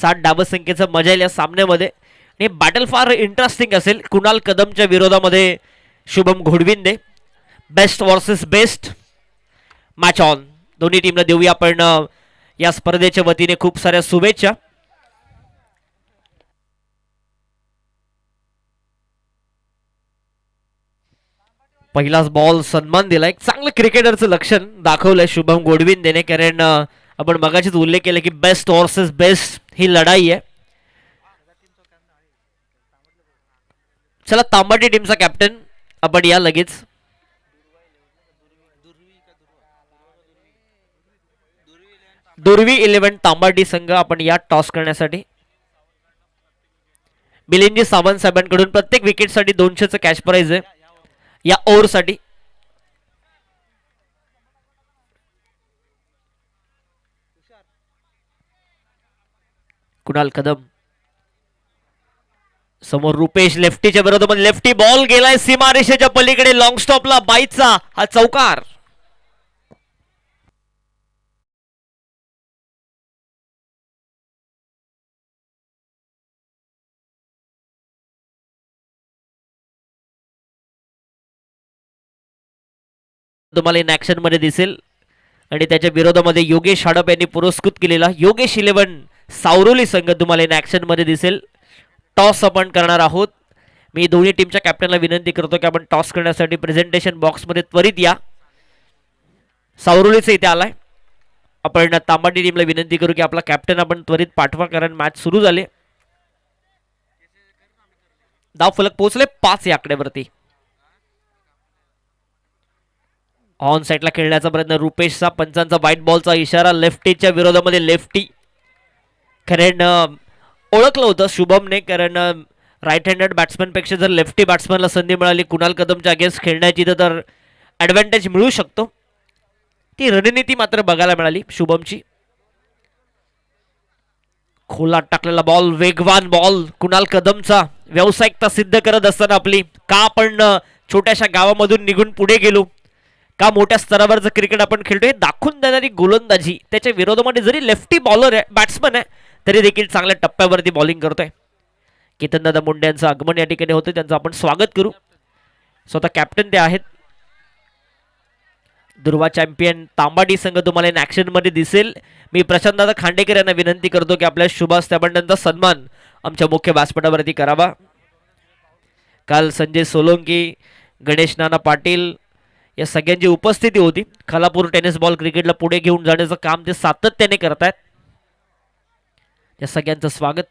7 धावसंख्येचं मजा येईल या सामन्यामध्ये आणि बॅटल फार इंटरेस्टिंग असेल. कुणाल कदमच्या विरोधामध्ये Shubham Ghodvinde. Best versus best match on. दोन्ही टीमला देऊया आपण या स्पर्धेच्या वतीने खूप साऱ्या शुभेच्छा. पहिलाच बॉल सन्मान दिला. एक चांगलं क्रिकेटरचं लक्षण दाखवलंय शुभम घोडविंदेने. कारण आपण मगाशीच उल्लेख केला की बेस्ट वर्सेस बेस्ट ही लढाई आहे. चला तांबाटी टीमचा कॅप्टन आपण या लगेच. दुर्वी 11 तांबाटी संघ आपण या टॉस करण्यासाठी. मिलिंदजी सावंत साहेबांकडून प्रत्येक विकेटसाठी 200चं कॅश प्राइज आहे या ओव्हरसाठी. कुणाल कदम समोर रुपेश लेफ्टीच्या विरोधामध्ये. लेफ्टी बॉल गेलाय सीमारेषेच्या पलीकडे. लॉंग स्टॉपला बाईचा हा चौकार. तुम्हाला इन ऍक्शन मध्ये दिसेल आणि त्याच्या विरोधामध्ये योगेश हडप यांनी पुरस्कृत केलेला योगेश 11 सावरोली संघ तुम्हाला इन ऍक्शन मध्ये दिसेल. टॉस आपण करणार आहोत. मी दोन्ही टीमच्या कॅप्टनला विनंती करतो की आपण टॉस करण्यासाठी प्रेझेंटेशन बॉक्समध्ये त्वरित या. सावरोलीचं इथे आलाय. आपण तांबाटी टीमला विनंती करू की आपला कॅप्टन आपण त्वरित पाठवा कारण मॅच सुरू झाले. धाव फलक पोहोचले 5 या आकड्यावरती. ऑन साईडला खेळण्याचा प्रयत्न रुपेशचा. पंचांचा व्हाईट बॉलचा इशारा. लेफ्टीच्या विरोधामध्ये लेफ्टी. कारण ओळखलं होतं शुभमने कारण राईट हँडेड बॅट्समॅनपेक्षा जर लेफ्टी बॅट्समॅनला संधी मिळाली कुणाल कदमच्या अगेन्स्ट खेळण्याची तर ॲडव्हान्टेज मिळू शकतो. ती रणनीती मात्र बघायला मिळाली शुभमची. खोलात टाकलेला बॉल. वेगवान बॉल. कुणाल कदमचा व्यावसायिकता सिद्ध करत असताना आपली का आपण छोट्याशा गावामधून निघून पुढे गेलो, का मोठ्या स्तरावरचं क्रिकेट आपण खेळतोय दाखवून देणारी गोलंदाजी. त्याच्या विरोधामध्ये जरी लेफ्टी बॉलर आहे बॅट्समन आहे तरी देखील चांगल्या टप्प्यावरती बॉलिंग करतोय. केतनदादा मुंडे यांचं आगमन या ठिकाणी होतं. त्यांचं आपण स्वागत करू. स्वतः कॅप्टन ते आहेत. दुर्वा चॅम्पियन तांबाटी संघ तुम्हाला इन ऍक्शन मध्ये दिसेल. मी प्रशांतदादा खांडेकर यांना विनंती करतो की आपल्या सुभाष त्याबंडांचा सन्मान आमच्या मुख्य व्यासपीठावरती करावा. काल संजय सोलंकी, गणेश नाना पाटील या सगळ्यांची उपस्थिती होती. खालापूर टेनिस बॉल क्रिकेटला पुढे घेऊन जाण्याचं काम ते सातत्याने करतायत. या सगळ्यांचं स्वागत.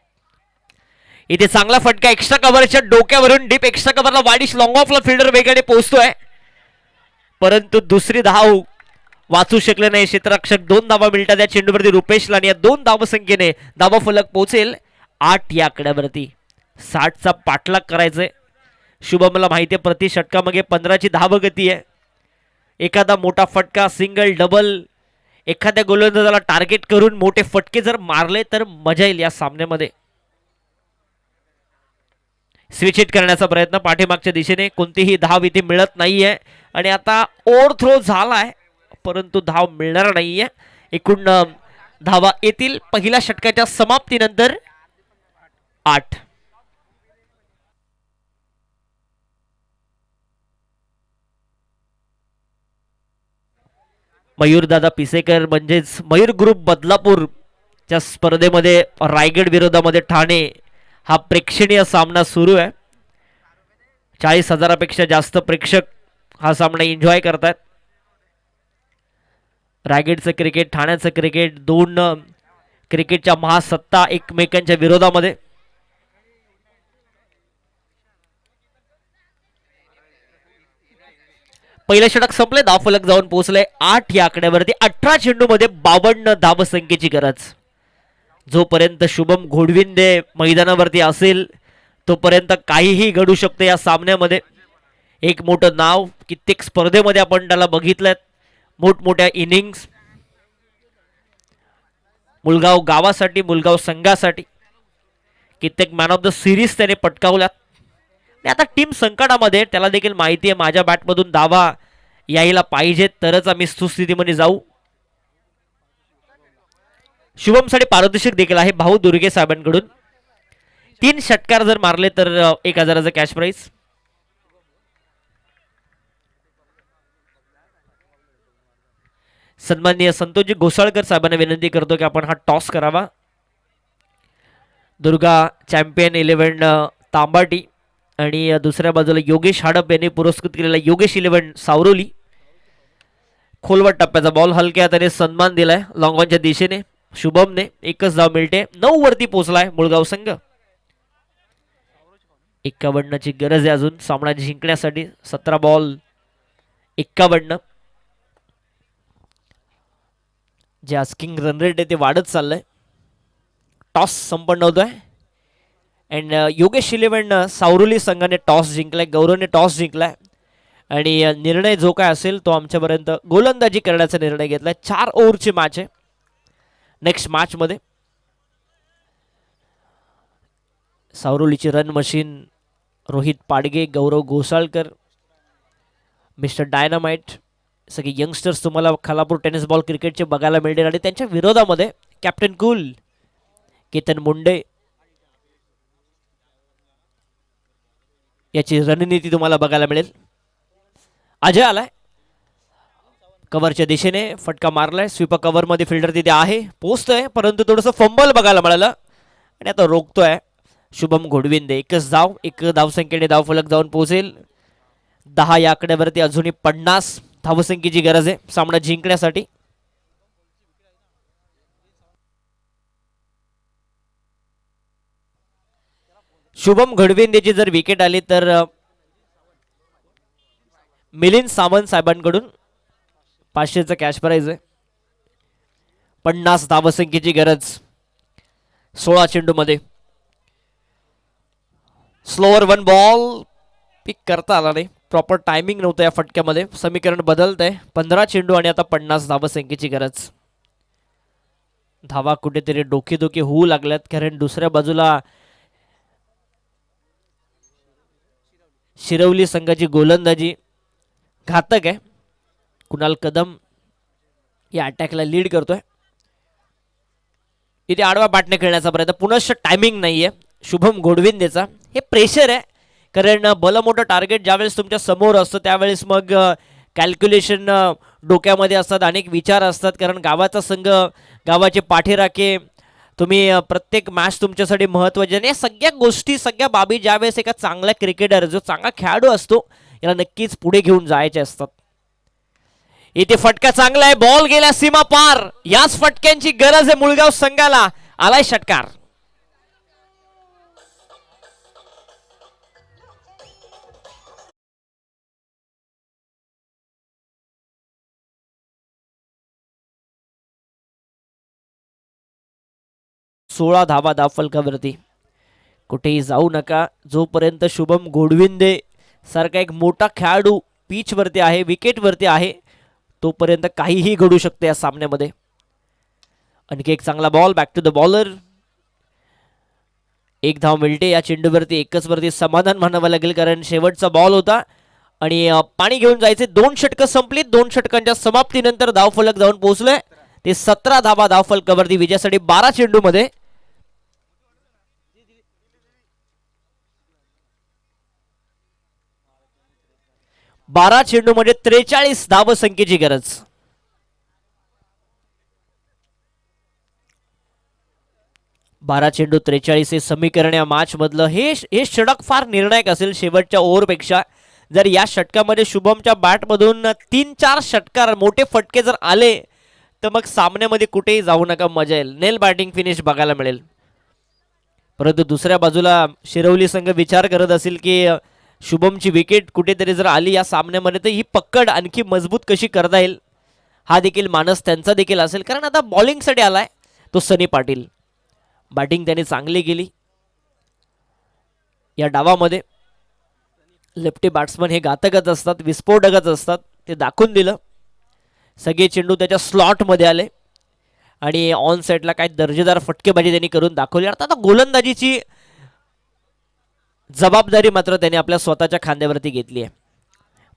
इथे चांगला फटका एक्स्ट्रा कव्हरच्या डोक्यावरून डीप एक्स्ट्रा कव्हरला वाईडिश लॉंग ऑफला फिल्डर वेगाने पोहोचतोय परंतु दुसरी धाव वाचू शकले नाही क्षेत्ररक्षक. 2 धावा मिळतात या चेंडूवरती रुपेशला आणि या 2 धावसंख्येने धावा फलक पोहोचेल 8 या आकड्यावरती. 60चा पाठलाग करायचंय. शुभमला माहिती आहे प्रति षटकामागे 15ची धावगती आहे. एखादा मोठा फटका सिंगल डबल एखाद्या गोलंदाजाला टार्गेट करून मोठे फटके जर मारले तर मजा येईल या सामन्यामध्ये. स्विच हिट करण्याचा प्रयत्न पाठीमागच्या दिशेने. कोणतीही धाव इथे मिळत नाहीये आणि आता ओव्हर थ्रो झालाय परंतु धाव मिळणार नाहीये. एकूण धावा येतील पहिल्या षटकाच्या समाप्तीनंतर 8. मयूरदादा पिसेकर म्हणजेच मयूर ग्रुप बदलापूरच्या स्पर्धेमध्ये रायगड विरोधामध्ये ठाणे हा प्रेक्षणीय सामना सुरू आहे. 40,000पेक्षा जास्त प्रेक्षक हा सामना एन्जॉय करतात. रायगडचं क्रिकेट, ठाण्याचं क्रिकेट, 2 क्रिकेटच्या महासत्ता एकमेकांच्या विरोधामध्ये. पहिलं षटक संपले. धावफलक जाऊन पोहोचले 8 या आकड्यावरती. 18 चेंडूमध्ये 52 धावसंख्येची गरज. जोपर्यंत शुभम घोडविंदे मैदानावरती असेल तोपर्यंत काहीही घडू शकते या सामन्यामध्ये. एक मोठं नाव कित्येक स्पर्धेमध्ये आपण त्याला बघितलं. मोठमोठ्या इनिंग्स मुलगाव गावासाठी, मुलगाव संघासाठी कित्येक मॅन ऑफ द सिरीज त्याने पटकावल्यात. आता टीम संकटामध्ये. त्याला देखील माहिती आहे माझ्या बॅटमधून धावा यायला पाहिजेत तरच आम्ही सुस्थितीमध्ये जाऊ. शुभमसाठी पारितोषिक देखील आहे भाऊ दुर्गे साहेबांकडून. 3 षटकार जर मारले तर 1000चं कॅश प्राइस. सन्माननीय संतोषजी घोसाळकर साहेबांना विनंती करतो की आपण हा टॉस करावा. दुर्गा चॅम्पियन 11 तांबाटी आणि दुसऱ्या बाजूला योगेश हाडप यांनी पुरस्कृत केलेला योगेश 11 सावरोली. खोलवट टप्प्याचा बॉल हलक्या हाताने सन्मान दिलाय लॉंगॉनच्या दिशेने. शुभमने एकच धाव मिळते. 9 वरती पोहोचलाय मुळगाव संघ. 51ची गरज आहे अजून सामना जिंकण्यासाठी. 17 बॉल 51. जे आस्किंग रन रेट आहे ते वाढत चाललंय. टॉस संपन्न होतोय अँड योगेश 11 सावरुली संघाने टॉस जिंकलाय. गौरवने टॉस जिंकलाय आणि निर्णय जो काय असेल तो आमच्यापर्यंत गोलंदाजी करण्याचा निर्णय घेतलाय. 4 ओव्हरची मॅच आहे. नेक्स्ट मॅच मध्ये सावरुलीची रन मशीन रोहित पाडगे, गौरव घोसाळकर, मिस्टर डायनामाइट सगळे यंगस्टर्स तुम्हाला खालापूर टेनिस बॉल क्रिकेटचे बघायला मिळतील. आणि त्यांच्या विरोधामध्ये कॅप्टन कूल, केतन मुंडे याची रणनीती तुम्हाला बघायला मिळेल. अजय आलाय कव्हरच्या दिशेने, फटका मारलाय. स्वीपर कव्हर मध्ये फिल्डर तिथे आहे, पोचतोय परंतु थोडंसं फंबल बघायला मिळालं आणि आता रोखतोय शुभम घोडविंदे. एकच धाव, एक धावसंख्येने धावफलक जाऊन पोहोचेल. 10 या आकड्यावरती अजूनही 50 धावसंख्येची गरज आहे सामना जिंकण्यासाठी. शुभम घोडविंदेची जर विकेट आली तर मिलिंद सावंत साहेबांकडून 500चं कॅश प्राइज आहे. 50 धावसंख्येची गरज 16 चेंडू मध्ये. स्लोअर 1 बॉल पिक करता आला नाही. प्रॉपर टायमिंग नव्हतं या फटक्यामध्ये. समीकरण बदलत आहे. 15 चेंडू आणि आता 50 धावसंख्येची गरज. धावा कुठेतरी डोकेदुखी होऊ लागल्यात कारण दुसऱ्या बाजूला शिरवली संघाची गोलंदाजी घातक आहे. कुणाल कदम या अटॅकला लीड करतोय. इथे आडवा बॅटने खेळण्याचा प्रयत्न, पुनश्च टायमिंग नाहीये शुभम घोडविंदेचा. हे प्रेशर आहे कारण भलं मोठं टार्गेट ज्यावेळेस तुमच्या समोर असतं त्यावेळेस मग कॅल्क्युलेशन डोक्यामध्ये असतात, अनेक विचार असतात. कारण गावाचा संघ, गावाचे पाठीराखे, तुम्ही प्रत्येक मॅच तुमच्यासाठी महत्त्वाची आणि या सगळ्या गोष्टी, सगळ्या बाबी ज्यावेळेस एका चांगल्या क्रिकेटर, जो चांगला खेळाडू असतो, याला नक्कीच पुढे घेऊन जायचे असतात. इथे फटका चांगला आहे, बॉल गेला सीमा पार. याच फटक्यांची गरज आहे मुळगाव संघाला. आलाय षटकार. सोळा धावा धावफलकावरती. कुठेही जाऊ नका जोपर्यंत शुभम घोडविंदे सारखा एक मोठा खेळाडू पिच वरती आहे, विकेट वरती आहे, तोपर्यंत काहीही घडू शकते या सामन्यामध्ये. आणखी एक चांगला ball back to the bowler. एक धाव मिळते या चेंडूवरती. एकच वरती समाधान म्हणावं लागेल कारण शेवटचा बॉल होता आणि पाणी घेऊन जायचे. 2 षटकं संपली. 2 षटकांच्या समाप्तीनंतर धावफलक जाऊन पोहोचले. ते 17 धावा धावफलकावरती विजयासाठी 12 चेंडू मध्ये. 12 चेंडू मध्ये 43 धावसंख्येची गरज. बारा चेंडू 43 हे समीकरण या मॅच मधलं. हे षटक फार निर्णायक असेल शेवटच्या ओव्हरपेक्षा. जर या षटकामध्ये शुभमच्या बॅटमधून 3-4 षटकार मोठे फटके जर आले तर मग सामन्यामध्ये कुठेही जाऊ नका, मजा येईल. नेल बॅटिंग फिनिश बघायला मिळेल. परंतु दुसऱ्या बाजूला शिरवली संघ विचार करत असेल की शुभमची विकेट कुठेतरी जर आली या सामन्यामध्ये तर ही पकड आणखी मजबूत कशी करता येईल, हा देखील मानस त्यांचा देखील असेल. कारण आता बॉलिंगसाठी आलाय तो सनी पाटील. बॅटिंग त्याने चांगली केली या डावामध्ये. लेफ्टी बॅट्समन हे घातकच असतात, विस्फोटकच असतात, ते दाखवून दिलं. सगळे चेंडू त्याच्या स्लॉटमध्ये आले आणि ऑन साईडला काही दर्जेदार फटकेबाजी त्यांनी करून दाखवली. आता गोलंदाजीची जबाबदारी मात्र त्याने आपल्या स्वतःच्या खांद्यावरती घेतली आहे.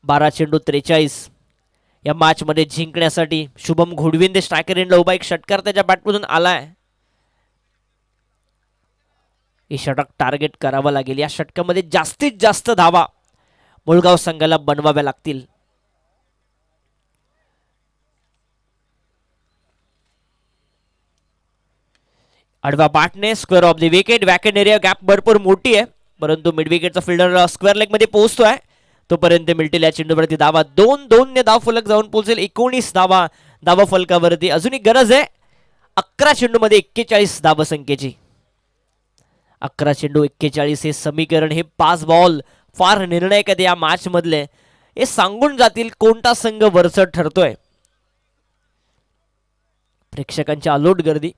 12 चेंडू 43 या मॅच मध्ये जिंकण्यासाठी. शुभम घोडविंदे स्ट्रायकर एंडला उभा, एक षटकार त्याच्या बॅटमधून आलाय. हे षटक टार्गेट करावं लागेल. या षटकामध्ये जास्तीत जास्त धावा मुळगाव संघाला बनवाव्या लागतील. आडवा बाटने square off the wicket. Vacant area gap भरपूर मोठी आहे, परंतु मिड विकेटचा फिल्डर स्क्वेअर लेग मध्ये पोहोचतोय. तोपर्यंत मिळतील या चेंडूवरती धावा. 2-2 ने धाव फलक जाऊन पोहोचेल. 19 धावा धावा फलकावरती. अजूनही गरज आहे 11 चेंडूमध्ये 41 धावसंख्येची. 11 चेंडू 41 हे समीकरण, हे 5 बॉल फार निर्णायक आहेत या मॅच मधले. हे सांगून जातील कोणता संघ वरचढ ठरतोय. प्रेक्षकांची अलोट गर्दी.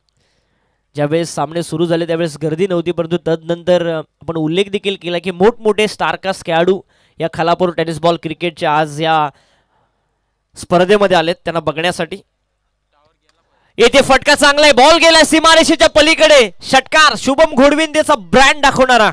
ज्यावेळेस सामने सुरू झाले त्यावेळेस गर्दी नव्हती, परंतु तदनंतर आपण उल्लेख देखील केला की मोठमोठे स्टारकास्ट खेळाडू या खालापूर टेनिस बॉल क्रिकेटच्या आज या स्पर्धेमध्ये आलेत त्यांना बघण्यासाठी. येथे फटका चांगला आहे, बॉल गेला सीमारेषेच्या पलीकडे. षटकार शुभम घोडविंदेचा ब्रँड दाखवणारा.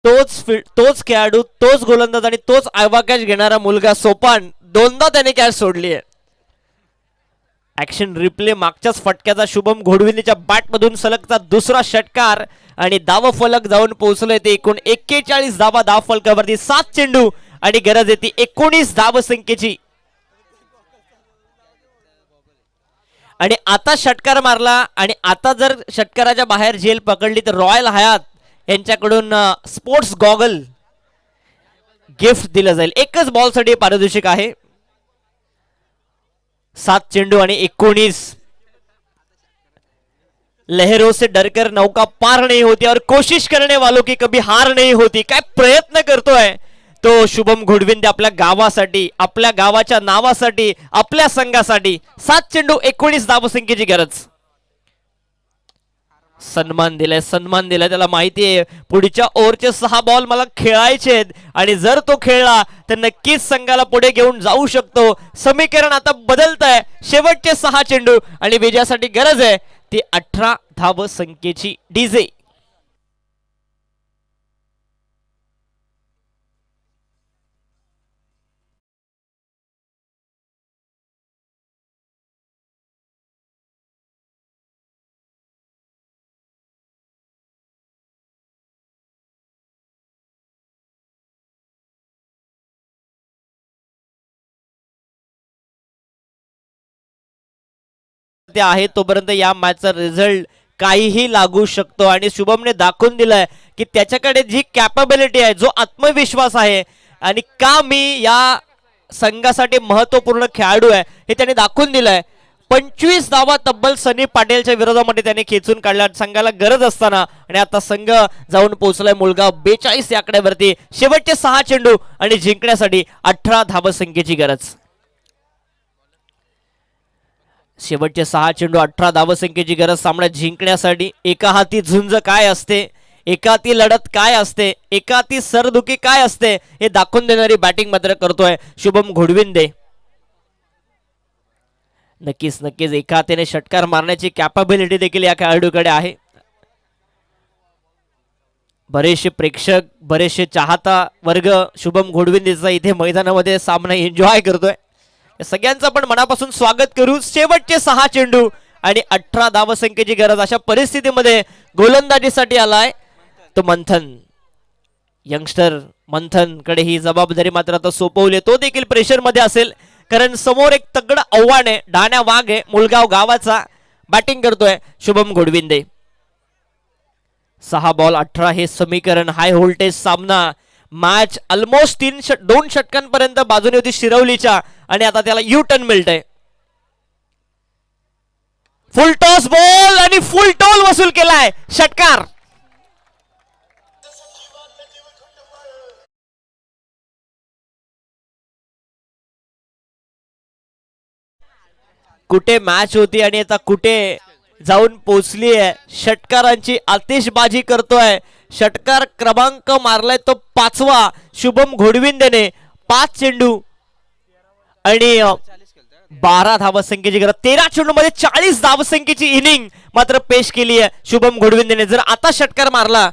तोच खेळाडू, तोच गोलंदाज आणि तोच आयवा कॅच घेणारा मुलगा सोपान दोनदा त्याने कॅच सोडली आहे. ऍक्शन रिप्ले मागच्याच फटक्याचा शुभम घोडविंदेच्या बॅटमधून सलगचा दुसरा षटकार आणि धाव फलक जाऊन पोहोचलोय ते एकूण 41 धावा धाव फलकावरती. 7 चेंडू आणि गरज येते 19 धाव संख्येची. आणि आता षटकार मारला आणि आता जर षटकाराच्या बाहेर झेल पकडली तर रॉयल हयात यांच्याकडून स्पोर्ट्स गॉगल गिफ्ट दिलं जाईल. एकच बॉलसाठी पारितोषिक आहे. 7 चेंडू आणि 19. लहरों से डरकर नौका पार नहीं होती और कोशिश करने वालों की कभी हार नहीं होती. काय प्रयत्न करतोय तो शुभम घोडविंदे आपल्या गावासाठी, आपल्या गावाच्या नावासाठी, आपल्या संघासाठी. 7 चेंडू 19 धावसंख्येची गरज. सन्मान दिलाय त्याला माहिती आहे पुढच्या ओव्हरचे 6 बॉल मला खेळायचे आहेत आणि जर तो खेळला तर नक्कीच संघाला पुढे घेऊन जाऊ शकतो. समीकरण आता बदलत आहे. शेवटचे 6 चेंडू आणि विजयासाठी गरज आहे ती 18 धाव संख्येची. डीजे आहे तोपर्यंत या मॅचचा रिझल्ट काहीही लागू शकतो आणि शुभमने दाखवून दिलंय की त्याच्याकडे जी कॅपेबिलिटी आहे, जो आत्मविश्वास आहे आणि का मी या संघासाठी महत्वपूर्ण खेळाडू आहे हे त्याने दाखवून दिलंय. 25 धावा तब्बल सनी पाटीलच्या विरोधामध्ये त्याने खेचून काढल्या संघाला गरज असताना आणि आता संघ जाऊन पोहोचलाय मुलगाव 42 या आकड्यावरती. शेवटचे 6 चेंडू आणि जिंकण्यासाठी 18 धावसंख्येची गरज. शेवटचे 6 चेंडू 18 धावसंख्येची गरज. सामना जिंकण्यासाठी एका हाती झुंज काय असते, एका हाती लढत काय असते, एका हाती सरदुखी काय असते हे दाखवून देणारी बॅटिंग मात्र करतोय शुभम घोडविंदे. नक्कीच एका हातीने षटकार मारण्याची कॅपेबिलिटी देखील या खेळाडूकडे आहे. बरेचसे प्रेक्षक, बरेचसे चाहता वर्ग शुभम घोडविंदेचा इथे मैदानामध्ये सामना एन्जॉय करतोय. सगळ्यांचं आपण मनापासून स्वागत करू. शेवटचे 6 चेंडू आणि 18 धावसंख्येची गरज. अशा परिस्थितीमध्ये गोलंदाजीसाठी आलाय तो मंथन. यंगस्टर मंथन कडे ही जबाबदारी मात्र आता सोपवली. तो देखील प्रेशर मध्ये असेल कारण समोर एक तगड आव्हान आहे. डाण्या वाघ आहे मुलगाव गावाचा. बॅटिंग करतोय शुभम घोडविंदे. 6 बॉल 18 हे समीकरण. हाय व्होल्टेज सामना. मॅच ऑलमोस्ट 2 षटकांपर्यंत बाजूने होती शिरवलीच्या आणि आता त्याला यू टर्न मिळतंय. फुल टॉस बॉल आणि फुल टॉल वसूल केलाय. षटकार. कुठे मॅच होती आणि आता कुठे जाऊन पोचली आहे. षटकारांची आतिषबाजी करतोय. षटकार क्रमांक मारलाय तो 5वा शुभम घोडविंदेने. 5 चेंडू आणि 12 धावसंख्येची गरज. 13 चेंडू मध्ये 40 धावसंख्येची इनिंग मात्र पेश केली आहे शुभम घोडविंदेने. जर आता षटकार मारला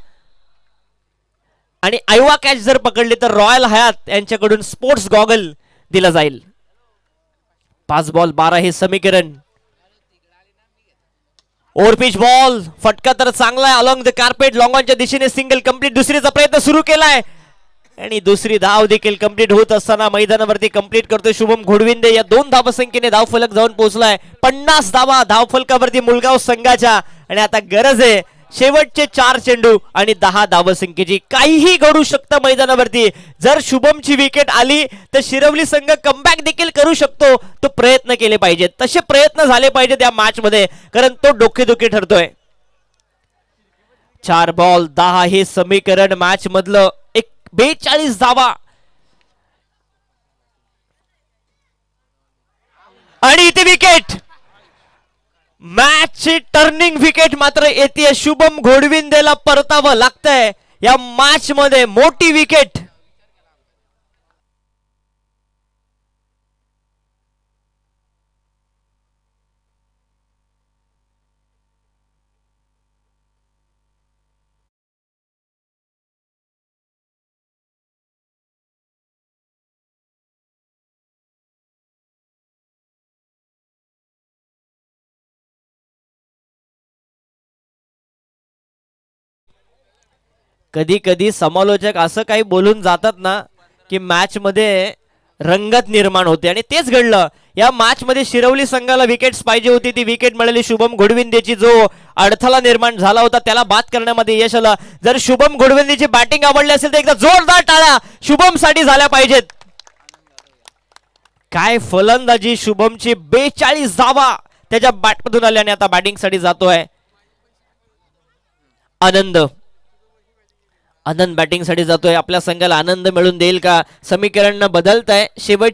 आणि आयवा कॅच जर पकडली तर रॉयल हयात यांच्याकडून स्पोर्ट्स गॉगल दिला जाईल. 5 बॉल 12 हे समीकरण. Overpitch ball. फटका तर चांगला आहे अलॉंग द कार्पेट. लॉंगॉनच्या दिशेने सिंगल कंप्लीट. दुसरीचा प्रयत्न सुरू केलाय आणि दुसरी धाव देखील कंप्लीट होत असताना मैदानावरती कंप्लीट करतोय शुभम घोडविंदे. या 2 धावसंख्येने धाव फलक जाऊन पोहोचलाय. 50 धावा धाव फलकावरती मुलगाव संघाच्या. आणि आता गरज आहे शेवटचे 4 चेंडू आणि 10 धावसंख्येची. काहीही घडू शकतं मैदानावरती. जर शुभमची विकेट आली तर शिरवली संघ कमबॅक देखील करू शकतो. तो प्रयत्न केले पाहिजेत. तसे प्रयत्न झाले पाहिजेत या मॅच मध्ये कारण तो डोकेदुखी ठरतोय. 4 बॉल 10 हे समीकरण. मॅच मधलं 42 धावा आणि इथे विकेट. मॅचची टर्निंग विकेट मात्र येते. शुभम घोडविंदेला परतावं लागतंय या मॅच मध्ये. मोठी विकेट. कधी कधी समालोचक असं काही बोलून जातात ना की मॅच मध्ये रंगत निर्माण होते आणि तेच घडलं या मॅच मध्ये. शिरवली संघाला विकेट्स पाहिजे होती, ती विकेट मिळाली शुभम घोडविंदेची. जो अडथळा निर्माण झाला होता त्याला बाद करण्यामध्ये यश आलं. जर शुभम घोडविंदेची बॅटिंग आवडली असेल तर एकदा जोरदार टाळ्या शुभम साठी झाल्या पाहिजेत. काय फलंदाजी शुभमची, 42 धावा त्याच्या बॅटमधून आल्या आणि आता बॅटिंग साठी जातोय आनंद. आनंद बॅटिंग साठी जातोय. आपल्या संघाला आनंद मिळून देईल का? समीकरण बदलत आहे. शेवट